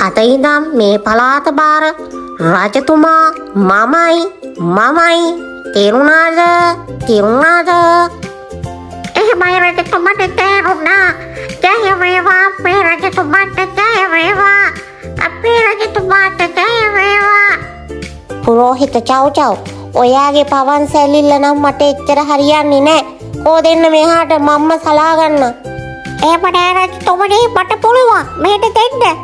අද ඉඳන් මේ පළාත බාර රජතුමා මමයි තේරුණාද? එහෙමයි රජතුමට තේරුණා. ජය වේවා අපේ රජතුමාට, ජය වේවා අපේ රජතුමාට, ජය වේවා. පුරෝහිත චව් ඔයාගේ පවන් සැලිල්ල නම් මට එච්චර හරියන්නේ නෑ. කෝ දෙන්න මෙහාට මම්ම සලා ගන්න. එහෙම නෑ රජතුමනි, මට පුළුවන් මෙහෙට දෙන්න.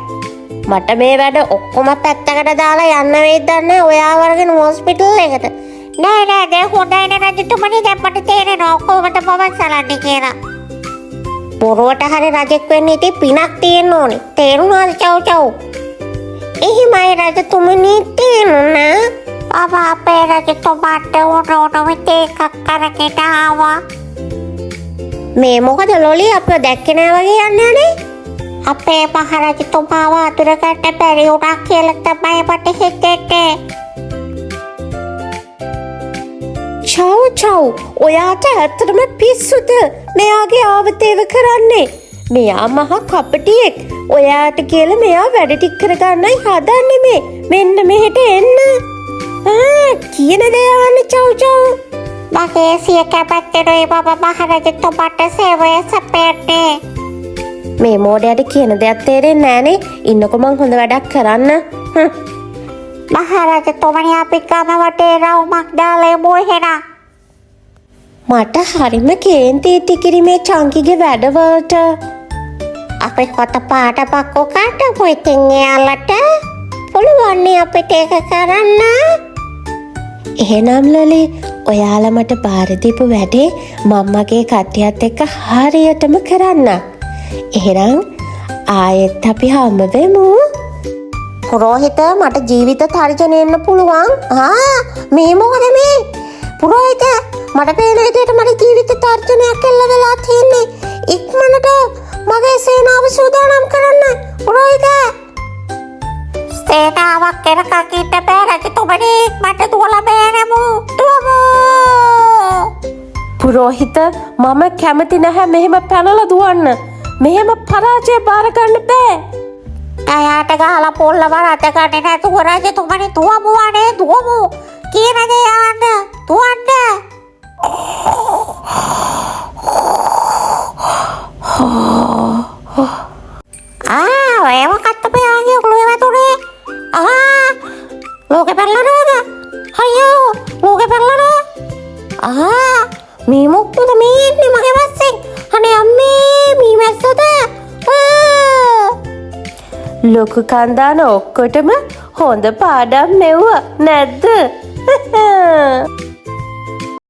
මට මේ වැඩ ඔක්කොම පැත්තකට දාලා යන්න වෙයිද දන්නේ ඔයා වරගෙන හොස්පිටල් එකට. නෑ දැන් හොඳයි නේ රජතුමනි, දැන් මට තේරෙනවා කොහොමද පවන් සලන්නේ කියලා. පොරවට හරි රජෙක් වෙන්න ඉතින් පිනක් තියෙන්න ඕනේ. තේරුණාද චව්? එහෙමයි රජතුමනි, තේරුණා. අපේ රජතුමාට ඕන විදිහක් කරගෙන ආවා. මේ මොකද ලොලි අපිව දැක්කේ නෑ වගේ යන්නේ නේ? අපේ මහරජතුමාව අතුරගන්න බැරි වුණා කියලා තමයි මට හිතෙන්නේ. චව් ඔයාට ඇත්තටම පිස්සුද මෙයාගේ ආවතේව කරන්නේ? මෙයා මහා කපටියෙක්. ඔයාට කියලා මෙයා වැඩ ටික කරගන්නයි හදන්නේ මේ. මෙන්න මෙහෙට එන්න. කියන දේ අහන්න චව්. මගේ සිය කැපැත්තේ මම මහරජතුමාට සේවය සපයන්නේ. මේ මෝඩයට කියන දෙයක් තේරෙන්නේ නෑනේ. ඉන්නකො මං හොඳ වැඩක් කරන්න. මහරජතුමනි අපි ගම වටේ රවුමක් දාලා යමු එහෙනම්. මට හරිම කේන්ති ටිකිරි මේ චංකිගේ වැඩවලට. අපි කොට පාටපක් ඔකට ඉතින් එයාලට පුළුවන් නේ අපිට ඒක කරන්න. එහෙනම් ලලි ඔයාලා මට බාර දීපු වැඩේ මම්මගේ කට්ටියත් එක්ක හරියටම කරන්න. එහෙනම් ආයෙත් අපි හම්බ වෙමු. පුරෝහිත මට ජීවිත තර්ජනය එන්න පුළුවන්. මේ මොකද මේ? පුරෝහිත මට පේන විදිහට මට ජීවිත තර්ජනයක් එල්ල වෙලා තියෙන්නේ. ඉක්මනට මගේ සේනාව සූදානම් කරන්න. පුරෝහිත සේනාවක් එනකන් ඉන්න බෑ රජතුමනි. මට දුවලා බෑනමු. පුරෝහිත මම කැමති නැහැ මෙහෙම පැනලා දුවන්න. මෙහෙම පරාජය බාර ගන්න බෑ. අයාට ගහලා පොල්ලව රට ගන්නේ නැතුව රජතුමනි දුවමු. කියන දේ යන්න දුවන්න. ඔය මොකක්ද මෙයාගේ ඔළුවේ වැදුනේ? ලෝකෙ පැනලනවද? අයියෝ ලෝකෙ පැනලනවා. මේ මොකද මේ ඉන්නේ මගේ පස්සෙන්? අනේ අම්මේ මී මැස්සද? ලොකු කන්දාන ඔක්කොටම හොඳ පාඩම් මෙව්වා නැද්ද?